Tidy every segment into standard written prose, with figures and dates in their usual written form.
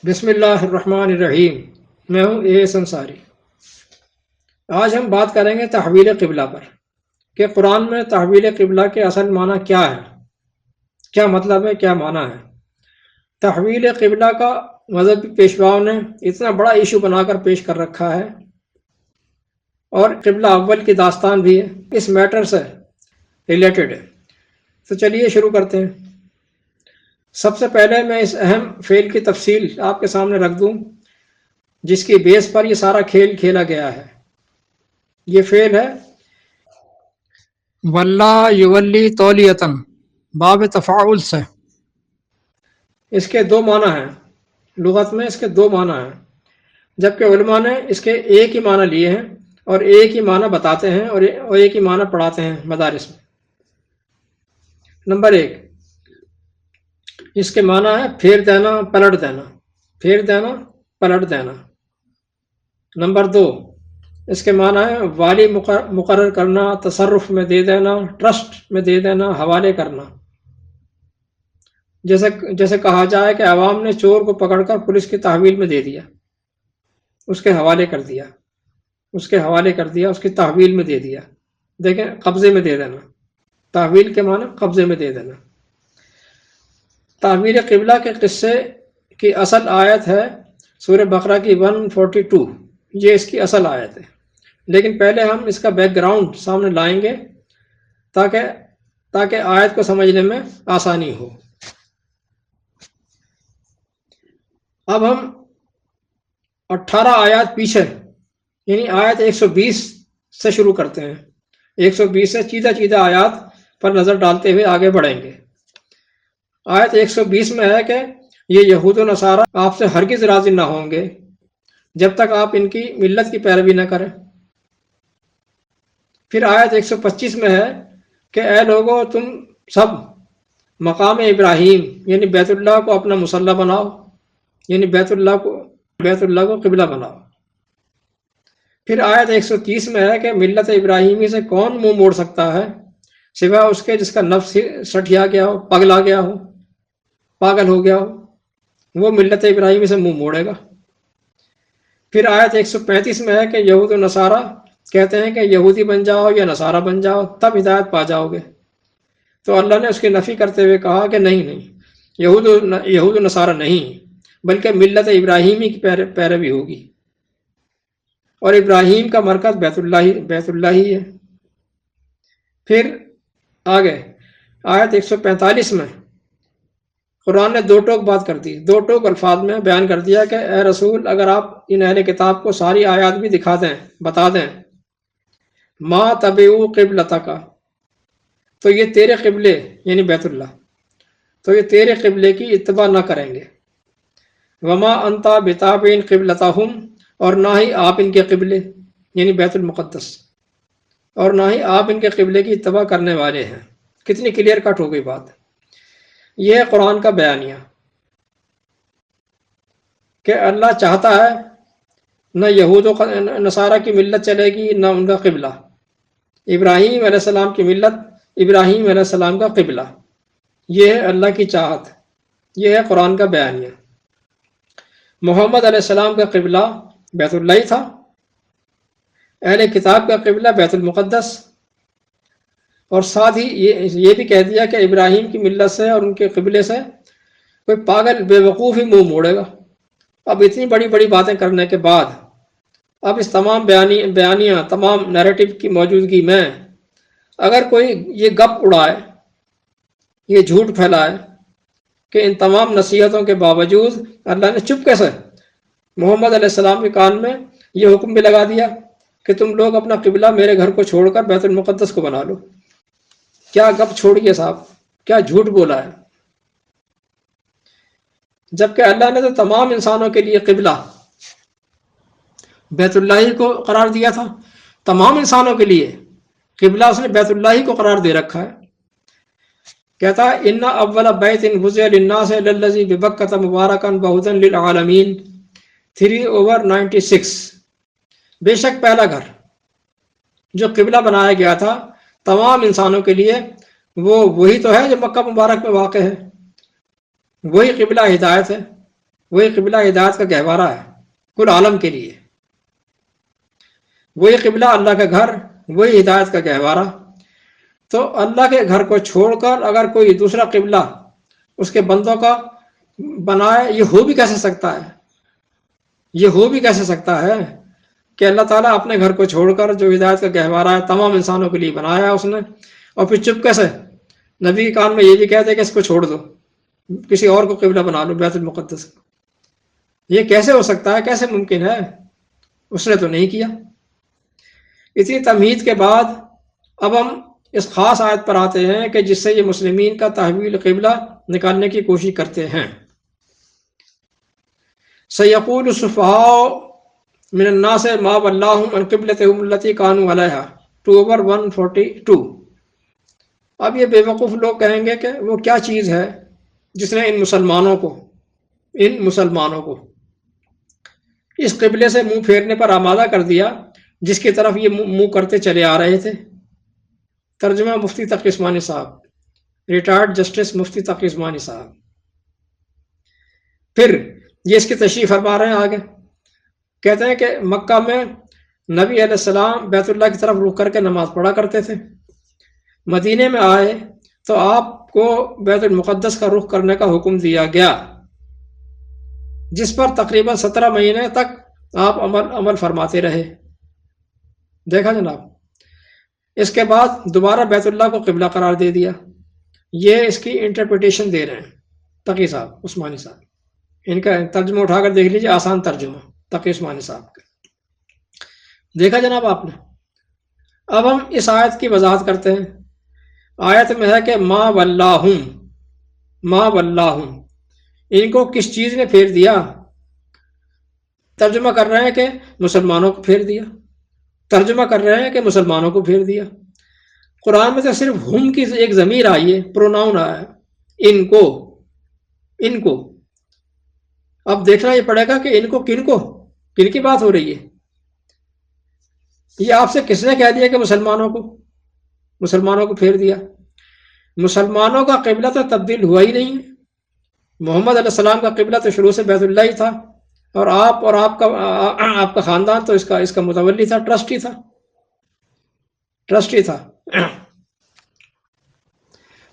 بسم اللہ الرحمن الرحیم۔ میں ہوں اے ایس انصاری۔ آج ہم بات کریں گے تحویل قبلہ پر کہ قرآن میں تحویل قبلہ کے اصل معنی کیا ہے، کیا مطلب ہے، کیا معنی ہے۔ تحویل قبلہ کا مذہبی پیشواؤں نے اتنا بڑا ایشو بنا کر پیش کر رکھا ہے، اور قبلہ اول کی داستان بھی ہے اس میٹر سے ریلیٹڈ ہے۔ تو چلیے شروع کرتے ہیں۔ سب سے پہلے میں اس اہم فعل کی تفصیل آپ کے سامنے رکھ دوں جس کی بیس پر یہ سارا کھیل کھیلا گیا ہے۔ یہ فعل ہے واللہ یولی تولیتن، باب تفاعل سے۔ اس کے دو معنی ہیں، لغت میں اس کے دو معنی ہیں، جبکہ علماء نے اس کے ایک ہی معنی لیے ہیں اور ایک ہی معنی بتاتے ہیں اور ایک ہی معنی پڑھاتے ہیں مدارس میں۔ نمبر ایک، اس کے معنی ہے پھیر دینا، پلٹ دینا، پھیر دینا، پلٹ دینا۔ نمبر دو، اس کے معنی ہے والی مقرر کرنا، تصرف میں دے دینا، ٹرسٹ میں دے دینا، حوالے کرنا۔ جیسے کہا جائے کہ عوام نے چور کو پکڑ کر پولیس کی تحویل میں دے دیا، اس کے حوالے کر دیا، اس کے حوالے کر دیا، اس کی تحویل میں دے دیا۔ دیکھیں، قبضے میں دے دینا، تحویل کے معنی قبضے میں دے دینا۔ تحویل قبلہ کے قصے کی اصل آیت ہے سورہ بقرہ کی 142، یہ اس کی اصل آیت ہے، لیکن پہلے ہم اس کا بیک گراؤنڈ سامنے لائیں گے تاکہ آیت کو سمجھنے میں آسانی ہو۔ اب ہم 18 آیات پیچھے، یعنی آیت 120 سے شروع کرتے ہیں۔ 120 سے چیدہ آیات پر نظر ڈالتے ہوئے آگے بڑھیں گے۔ آیت 120 میں ہے کہ یہ یہود و نصارہ آپ سے ہرگز راضی نہ ہوں گے جب تک آپ ان کی ملت کی پیروی نہ کریں۔ پھر آیت 125 میں ہے کہ اے لوگو، تم سب مقام ابراہیم یعنی بیت اللہ کو اپنا مصلی بناؤ، یعنی بیت اللہ کو قبلہ بناؤ۔ پھر آیت 130 میں ہے کہ ملت ابراہیمی سے کون منہ موڑ سکتا ہے سوائے اس کے جس کا نفس سٹھیا گیا ہو، پگلا گیا ہو، پاگل ہو گیا ہو، وہ ملت ابراہیمی سے منہ موڑے گا۔ پھر آیت 135 میں ہے کہ یہود و نصارہ کہتے ہیں کہ یہودی بن جاؤ یا نصارہ بن جاؤ تب ہدایت پا جاؤ گے، تو اللہ نے اس کی نفی کرتے ہوئے کہا کہ نہیں، یہود و نصارہ نہیں، بلکہ ملت ابراہیمی کی پیروی ہوگی، اور ابراہیم کا مرکز بیت اللہ ہی ہے۔ پھر آگے آیت 145 میں قرآن نے دو ٹوک بات کر دی، دو ٹوک الفاظ میں بیان کر دیا کہ اے رسول، اگر آپ ان اہل کتاب کو ساری آیات بھی دکھا دیں، بتا دیں، ما تبعوا قبلتک، تو یہ تیرے قبلے یعنی بیت اللہ، تو یہ تیرے قبلے کی اتباع نہ کریں گے۔ وما انت بتابع قبلتہم، اور نہ ہی آپ ان کے قبلے یعنی بیت المقدس، اور نہ ہی آپ ان کے قبلے کی اتباع کرنے والے ہیں۔ کتنی کلیئر کٹ ہو گئی بات۔ یہ ہے قرآن کا بیانیہ کہ اللہ چاہتا ہے نہ یہود و نصارہ کی ملت چلے گی، نہ ان کا قبلہ، ابراہیم علیہ السلام کی ملت، ابراہیم علیہ السلام کا قبلہ، یہ ہے اللہ کی چاہت، یہ ہے قرآن کا بیانیہ۔ محمد علیہ السلام کا قبلہ بیت اللہ ہی تھا، اہل کتاب کا قبلہ بیت المقدس، اور ساتھ ہی یہ بھی کہہ دیا کہ ابراہیم کی ملت سے اور ان کے قبلے سے کوئی پاگل بے وقوف ہی منہ موڑے گا۔ اب اتنی بڑی بڑی باتیں کرنے کے بعد اب اس تمام بیانیہ تمام نیریٹو کی موجودگی میں اگر کوئی یہ گپ اڑائے، یہ جھوٹ پھیلائے کہ ان تمام نصیحتوں کے باوجود اللہ نے چپکے سے محمد علیہ السلام کے کان میں یہ حکم بھی لگا دیا کہ تم لوگ اپنا قبلہ میرے گھر کو چھوڑ کر بیت المقدس کو بنا لو، کیا گپ چھوڑیے صاحب، کیا جھوٹ بولا ہے۔ جبکہ اللہ نے تو تمام انسانوں کے لیے قبلہ بیت اللہ ہی کو قرار دیا تھا، تمام انسانوں کے لیے قبلہ اس نے بیت اللہ ہی کو قرار دے رکھا ہے۔ کہتا ہے ان اول بیت وضع للناس للذی ببکۃ مبارکا وہدی للعالمین 3/96، بے شک پہلا گھر جو قبلہ بنایا گیا تھا تمام انسانوں کے لیے وہ وہی تو ہے جو مکہ مبارک میں واقع ہے، وہی قبلہ ہدایت ہے، وہی قبلہ ہدایت کا گہوارہ ہے کل عالم کے لیے، وہی قبلہ اللہ کا گھر، وہی ہدایت کا گہوارہ۔ تو اللہ کے گھر کو چھوڑ کر اگر کوئی دوسرا قبلہ اس کے بندوں کا بنائے، یہ ہو بھی کیسے سکتا ہے؟ یہ ہو بھی کیسے سکتا ہے کہ اللہ تعالیٰ اپنے گھر کو چھوڑ کر جو ہدایت کا گہوارہ ہے تمام انسانوں کے لیے بنایا ہے اس نے، اور پھر چپکے سے نبی کے کان میں یہ بھی کہتے کہ اس کو چھوڑ دو، کسی اور کو قبلہ بنا لو بیت المقدس کو؟ یہ کیسے ہو سکتا ہے؟ کیسے ممکن ہے؟ اس نے تو نہیں کیا۔ اتنی تمہید کے بعد اب ہم اس خاص آیت پر آتے ہیں کہ جس سے یہ مسلمین کا تحویل قبلہ نکالنے کی کوشش کرتے ہیں۔ سَيَقُولُ السُّفَهَاءُ مِنَ النَّاسِ مَا وَلَّاهُمْ عَنْ قِبْلَتِهِمُ الَّتِي كَانُوا عَلَيْهَا 2/142۔ اب یہ بے وقوف لوگ کہیں گے کہ وہ کیا چیز ہے جس نے ان مسلمانوں کو اس قبلے سے منہ پھیرنے پر آمادہ کر دیا جس کی طرف یہ منہ کرتے چلے آ رہے تھے۔ ترجمہ مفتی تقی عثمانی صاحب، ریٹائرڈ جسٹس مفتی تقی عثمانی صاحب۔ پھر یہ اس کی تشریح فرما رہے ہیں آگے، کہتے ہیں کہ مکہ میں نبی علیہ السلام بیت اللہ کی طرف رخ کر کے نماز پڑھا کرتے تھے، مدینے میں آئے تو آپ کو بیت المقدس کا رخ کرنے کا حکم دیا گیا، جس پر تقریباً 17 مہینے تک آپ عمل فرماتے رہے۔ دیکھا جناب، اس کے بعد دوبارہ بیت اللہ کو قبلہ قرار دے دیا۔ یہ اس کی انٹرپریٹیشن دے رہے ہیں تقی صاحب عثمانی صاحب، ان کا ترجمہ اٹھا کر دیکھ لیجیے، آسان ترجمہ تقی عثمانی صاحب کا۔ دیکھا جناب آپ نے۔ اب ہم اس آیت کی وضاحت کرتے ہیں۔ آیت میں ہے کہ ما ولاہم، ان کو کس چیز نے پھیر دیا؟ ترجمہ کر رہے ہیں کہ مسلمانوں کو پھیر دیا، ترجمہ کر رہے ہیں کہ مسلمانوں کو پھیر دیا۔ قرآن میں تو صرف ہم کی ایک ضمیر آئی ہے، پروناؤن آیا ہے، ان کو۔ اب دیکھنا یہ پڑے گا کہ ان کو کن کی بات ہو رہی ہے؟ یہ آپ سے کس نے کہہ دیا کہ مسلمانوں کو پھیر دیا؟ مسلمانوں کا قبلہ تو تبدیل ہوا ہی نہیں ہے۔ محمد علیہ السلام کا قبلہ تو شروع سے بیت اللہ ہی تھا، اور آپ کا خاندان تو اس کا متولی تھا، ٹرسٹی تھا۔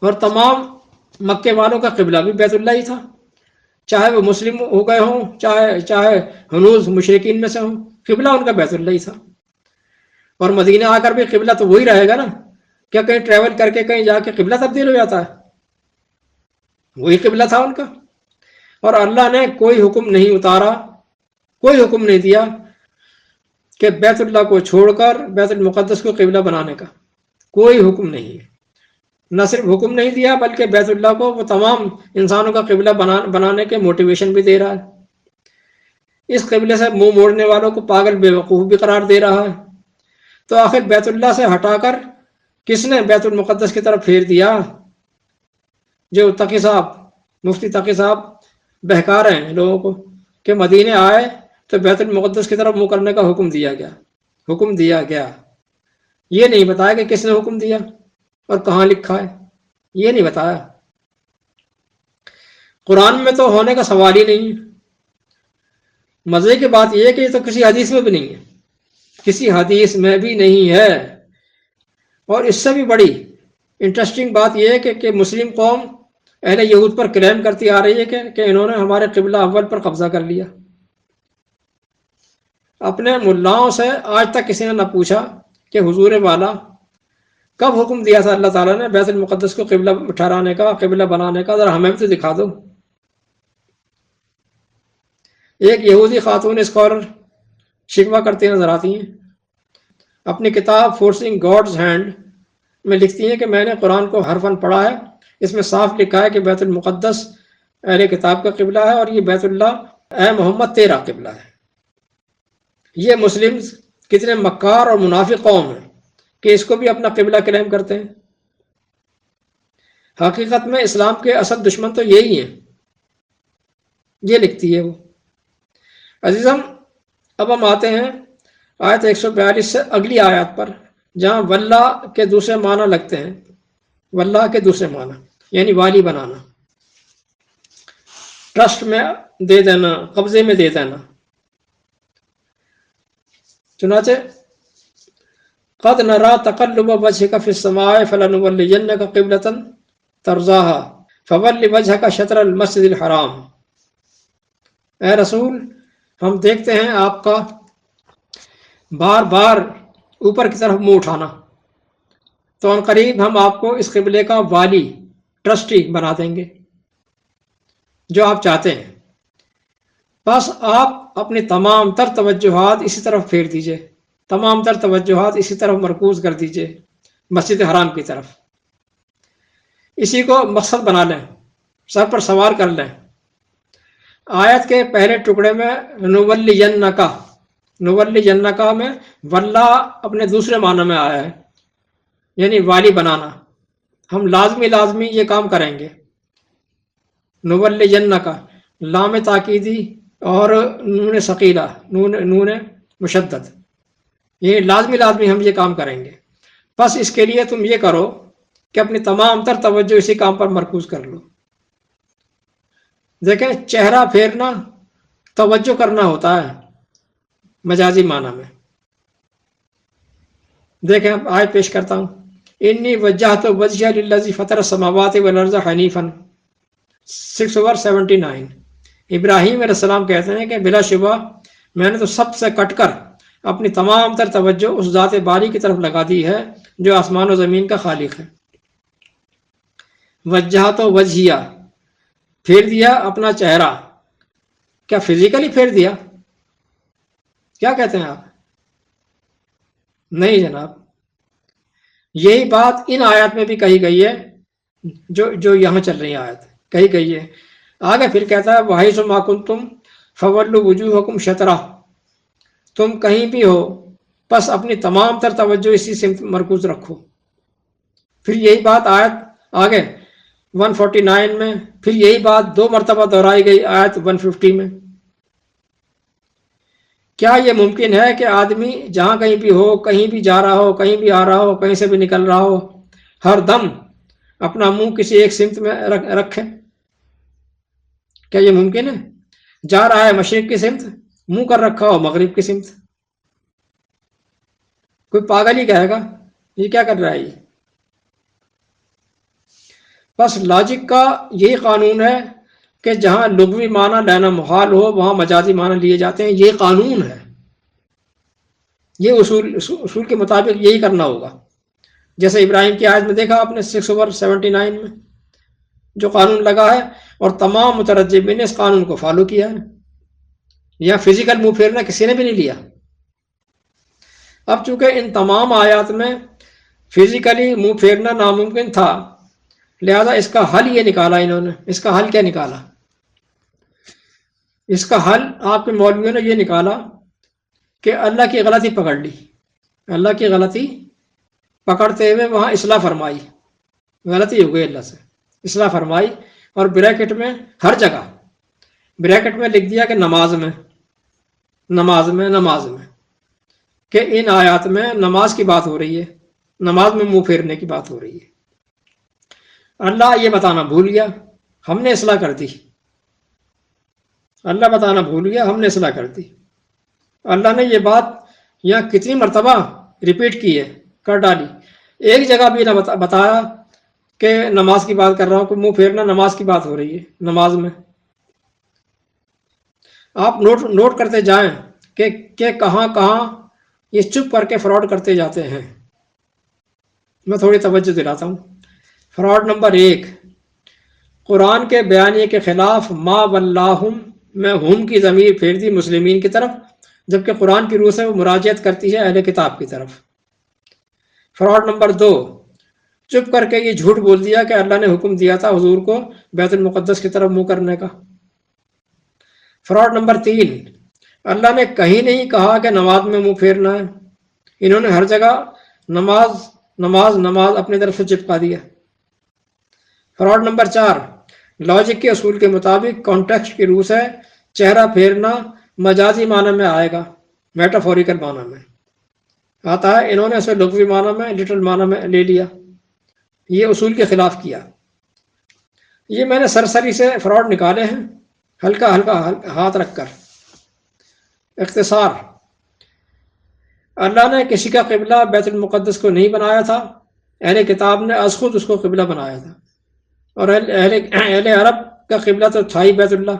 اور تمام مکے والوں کا قبلہ بھی بیت اللہ ہی تھا، چاہے وہ مسلم ہو گئے ہوں، چاہے ہنوز مشرکین میں سے ہوں، قبلہ ان کا بیت اللہ ہی تھا۔ اور مدینہ آ کر بھی قبلہ تو وہی رہے گا نا، کیا کہیں ٹریول کر کے کہیں جا کے قبلہ تبدیل ہو جاتا ہے؟ وہی قبلہ تھا ان کا۔ اور اللہ نے کوئی حکم نہیں اتارا، کوئی حکم نہیں دیا کہ بیت اللہ کو چھوڑ کر بیت المقدس کو قبلہ بنانے کا، کوئی حکم نہیں ہے۔ نہ صرف حکم نہیں دیا بلکہ بیت اللہ کو وہ تمام انسانوں کا قبلہ بنانے کے موٹیویشن بھی دے رہا ہے۔ اس قبلے سے منہ موڑنے والوں کو پاگل بے وقوف بھی قرار دے رہا ہے۔ تو آخر بیت اللہ سے ہٹا کر کس نے بیت المقدس کی طرف پھیر دیا؟ جو تقی صاحب، مفتی تقی صاحب بہکا رہے ہیں لوگوں کو کہ مدینے آئے تو بیت المقدس کی طرف منہ کرنے کا حکم دیا گیا۔ یہ نہیں بتایا کہ کس نے حکم دیا اور کہاں لکھا ہے، یہ نہیں بتایا۔ قرآن میں تو ہونے کا سوال ہی نہیں ہے۔ مزے کی بات یہ ہے کہ یہ تو کسی حدیث میں بھی نہیں ہے، کسی حدیث میں بھی نہیں ہے۔ اور اس سے بھی بڑی انٹرسٹنگ بات یہ ہے کہ مسلم قوم اہل یہود پر کلیم کرتی آ رہی ہے کہ انہوں نے ہمارے قبلہ اول پر قبضہ کر لیا۔ اپنے ملاؤں سے آج تک کسی نے نہ پوچھا کہ حضور والا کب حکم دیا تھا اللہ تعالیٰ نے بیت المقدس کو قبلہ ٹھہرانے کا، قبلہ بنانے کا؟ ذرا ہمیں بھی تو دکھا دو۔ ایک یہودی خاتون اسکالر شکوہ کرتی نظر آتی ہیں، اپنی کتاب فورسنگ گاڈز ہینڈ میں لکھتی ہیں کہ میں نے قرآن کو حرفاً پڑھا ہے، اس میں صاف لکھا ہے کہ بیت المقدس اہل کتاب کا قبلہ ہے، اور یہ بیت اللہ اے محمد تیرا قبلہ ہے۔ یہ مسلم کتنے مکار اور منافق قوم ہیں کہ اس کو بھی اپنا قبلہ کلیم کرتے ہیں۔ حقیقت میں اسلام کے اصل دشمن تو یہی ہیں، یہ لکھتی ہے وہ۔ عزیزم، اب ہم آتے ہیں آیت 142 سے اگلی آیات پر، جہاں واللہ کے دوسرے معنی لگتے ہیں، واللہ کے دوسرے معنی یعنی والی بنانا۔ ٹرسٹ میں دے دینا، قبضے میں دے دینا۔ چنانچہ قد نرا تقلب وجهك في السماء فلنولينك قبلة ترضاها فول وجهك شطر المسجد الحرام۔ اے رسول، ہم دیکھتے ہیں آپ کا بار بار اوپر کی طرف منہ اٹھانا، تو ان قریب ہم آپ کو اس قبلے کا والی، ٹرسٹی بنا دیں گے جو آپ چاہتے ہیں۔ بس آپ اپنی تمام تر توجہات اسی طرف پھیر دیجئے، تمام تر توجہات اسی طرف مرکوز کر دیجئے، مسجد حرام کی طرف۔ اسی کو مقصد بنا لیں، سر پر سوار کر لیں۔ آیت کے پہلے ٹکڑے میں نولیَنَّکَ، نولیَنَّکَ میں واللہ اپنے دوسرے معنی میں آیا ہے، یعنی والی بنانا۔ ہم لازمی یہ کام کریں گے۔ نولیَنَّکَ لام تاکیدی اور نون ثقیلہ، نون مشدد، یہ لازمی ہم یہ کام کریں گے۔ بس اس کے لیے تم یہ کرو کہ اپنی تمام تر توجہ اسی کام پر مرکوز کر لو۔ دیکھیں، چہرہ پھیرنا توجہ کرنا ہوتا ہے مجازی معنی میں۔ دیکھیں، اب آیت پیش کرتا ہوں۔ انی وجہت وجہی للذی فطر السماوات والارض حنیفا 6:79۔ ابراہیم علیہ السلام کہتے ہیں کہ بلا شبہ میں نے تو سب سے کٹ کر اپنی تمام تر توجہ اس ذات باری کی طرف لگا دی ہے جو آسمان و زمین کا خالق ہے۔ وجہت وجہیہ، پھیر دیا اپنا چہرہ۔ کیا فزیکلی پھیر دیا؟ کیا کہتے ہیں آپ؟ نہیں جناب، یہی بات ان آیات میں بھی کہی گئی ہے جو یہاں چل رہی آیت کہی گئی ہے۔ آگے پھر کہتا ہے وَحَيْثُ مَا كُنتُمْ فَوَلُّوا وُجُوهَكُمْ شَطْرَهُ، تم کہیں بھی ہو بس اپنی تمام تر توجہ اسی سمت مرکوز رکھو۔ پھر یہی بات آیت آگے 149 میں، پھر یہی بات 2 مرتبہ دہرائی گئی آیت 150 میں۔ کیا یہ ممکن ہے کہ آدمی جہاں کہیں بھی ہو، کہیں بھی جا رہا ہو، کہیں بھی آ رہا ہو، کہیں سے بھی نکل رہا ہو، ہر دم اپنا منہ کسی ایک سمت میں رکھے؟ کیا یہ ممکن ہے؟ جا رہا ہے مشرق کی سمت، منہ کر رکھا ہو مغرب کی سمت؟ کوئی پاگل ہی کہے گا یہ کیا کر رہا ہے یہ۔ بس لاجک کا یہی قانون ہے کہ جہاں لغوی معنی لینا محال ہو وہاں مجازی معنی لیے جاتے ہیں۔ یہ قانون ہے، یہ اصول کے مطابق یہی کرنا ہوگا۔ جیسے ابراہیم کی آیت میں دیکھا آپ نے 6:79 میں جو قانون لگا ہے، اور تمام مترجمین نے اس قانون کو فالو کیا ہے۔ یا فزیکل منہ پھیرنا کسی نے بھی نہیں لیا۔ اب چونکہ ان تمام آیات میں فزیکلی منہ پھیرنا ناممکن تھا، لہذا اس کا حل یہ نکالا انہوں نے۔ اس کا حل کیا نکالا؟ اس کا حل آپ کے مولویوں نے یہ نکالا کہ اللہ کی غلطی پکڑ لی، اللہ کی غلطی پکڑتے ہوئے وہاں اصلاح فرمائی، غلطی ہو گئی اللہ سے، اصلاح فرمائی، اور بریکٹ میں ہر جگہ بریکٹ میں لکھ دیا کہ نماز میں کہ ان آیات میں نماز کی بات ہو رہی ہے، نماز میں منہ پھیرنے کی بات ہو رہی ہے۔ اللہ یہ بتانا بھول گیا، ہم نے اصلاح کر دی۔ اللہ بتانا بھول گیا، ہم نے اصلاح کر دی۔ اللہ نے یہ بات یہاں کتنی مرتبہ ریپیٹ کی ہے، کر ڈالی، ایک جگہ بھی نہ بتایا کہ نماز کی بات کر رہا ہوں، کہ منہ پھیرنا نماز کی بات ہو رہی ہے۔ نماز میں آپ نوٹ کرتے جائیں کہ کہاں یہ چپ کر کے فراڈ کرتے جاتے ہیں۔ میں تھوڑی توجہ دلاتا ہوں۔ فراڈ نمبر 1، قرآن کے بیانیے کے خلاف ما واللہم میں ہم کی ضمیر پھیر دی مسلمین کی طرف، جبکہ قرآن کی روح سے وہ مراجعت کرتی ہے اہل کتاب کی طرف۔ فراڈ نمبر 2، چپ کر کے یہ جھوٹ بول دیا کہ اللہ نے حکم دیا تھا حضور کو بیت المقدس کی طرف منہ کرنے کا۔ فراڈ نمبر 3، اللہ نے کہیں نہیں کہا کہ نماز میں منہ پھیرنا ہے، انہوں نے ہر جگہ نماز اپنی طرف سے چپکا دیا۔ فراڈ نمبر 4، لاجک کے اصول کے مطابق کانٹیکسٹ کی روح سے چہرہ پھیرنا مجازی معنی میں آئے گا، میٹافوریکل معنی میں آتا ہے، انہوں نے اسے لغوی معنی میں، لٹرل معنی میں لے لیا، یہ اصول کے خلاف کیا۔ یہ میں نے سرسری سے فراڈ نکالے ہیں، ہلکا ہلکا ہاتھ رکھ کر. اختصار: اللہ نے کسی کا قبلہ بیت المقدس کو نہیں بنایا تھا، اہل کتاب نے از خود اس کو قبلہ بنایا تھا. اور اہل عرب کا قبلہ تو تھا ہی بیت اللہ.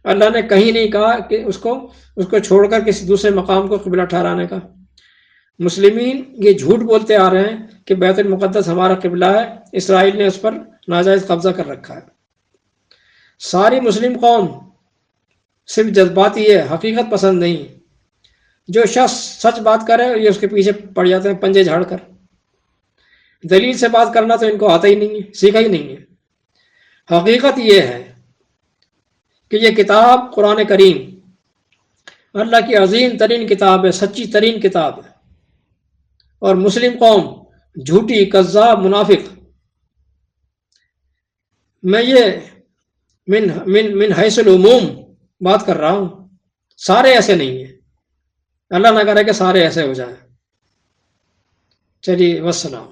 اللہ نے کہیں نہیں کہا کہ اس کو چھوڑ کر کسی دوسرے مقام کو قبلہ ٹھہرانے کا. مسلمین یہ جھوٹ بولتے آ رہے ہیں کہ بیت المقدس ہمارا قبلہ ہے، اسرائیل نے اس پر ناجائز قبضہ کر رکھا ہے. ساری مسلم قوم صرف جذباتی ہے، حقیقت پسند نہیں. جو شخص سچ بات کرے یہ اس کے پیچھے پڑ جاتے ہیں پنجے جھاڑ کر. دلیل سے بات کرنا تو ان کو آتا ہی نہیں ہے، سیکھا ہی نہیں ہے. حقیقت یہ ہے کہ یہ کتاب قرآن کریم اللہ کی عظیم ترین کتاب ہے، سچی ترین کتاب ہے. اور مسلم قوم جھوٹی، کذاب، منافق. میں یہ من حیث العموم بات کر رہا ہوں، سارے ایسے نہیں ہیں. اللہ نہ کرے کہ سارے ایسے ہو جائیں. چلیے، والسلام.